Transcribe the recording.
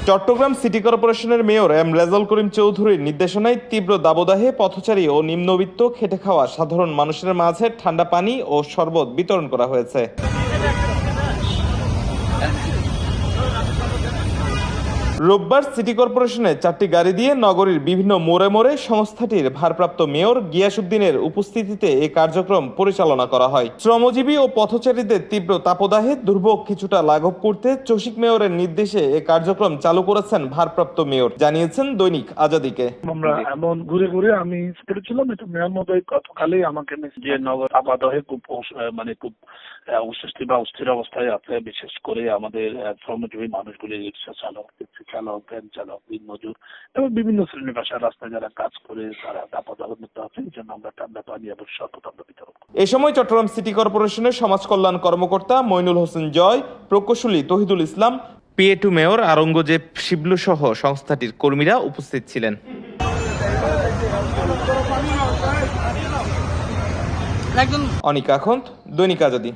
Chittagong city কর্পোরেশনের mayor M Rezaul Karim চৌধুরীর নির্দেশনায় তীব্র দাবদাহে পথচারী ও নিম্নবিত্ত খেটে খাওয়া সাধারণ মানুষের মাঝে ঠান্ডা পানি ও শরবত বিতরণ করা হয়েছে। রোববার সিটি কর্পোরেশনের 4টি গাড়ি দিয়ে নগরীর বিভিন্ন মোড়ে মোড়ে সংস্থাটির ভারপ্রাপ্ত মেয়র গিয়াসউদ্দিনের উপস্থিতিতে এই কার্যক্রম পরিচালনা করা হয়। শ্রমজীবী ও পথচারীদের তীব্র তাপদাহে দুর্ভোগ কিছুটা লাঘব করতে চসিক মেয়রের নির্দেশে এই কার্যক্রম চালু করেছেন ভারপ্রাপ্ত মেয়র, জানিয়েছেন দৈনিক আজাদীকে। আমরা এমন ঘুরে ঘুরে আমি ছিলাম একটু মেয়র মধ্যে গতকালই আমাকে যে নগর তাপদাহে খুব খুব অস্বস্তি বা অস্থির অবস্থায় আছে, বিশেষ করে আমাদের শ্রমজীবী মানুষগুলি, রিক্সা চালক, ট্যাক্সি চালক, ভ্যান চালক, দিনমজুর এবং বিভিন্ন শ্রেণী পেশার রাস্তায় যারা কাজ করে তারা তাপদাহের মধ্যে আছে। এই জন্য আমরা ঠান্ডা পানি এবং শরবত আমরা বিতরণ করি। এ সময় চট্টগ্রাম সিটি কর্পোরেশনের সমাজ কল্যাণ কর্মকর্তা মইনুল হোসেন জয়, প্রকৌশলী তহিদুল ইসলাম, PA2 মেয়র আরঙ্গজেব শিবলু সহ সংস্থাটির কর্মীরা উপস্থিত ছিলেন। অনিক আখন্দ, দৈনিক আজাদী।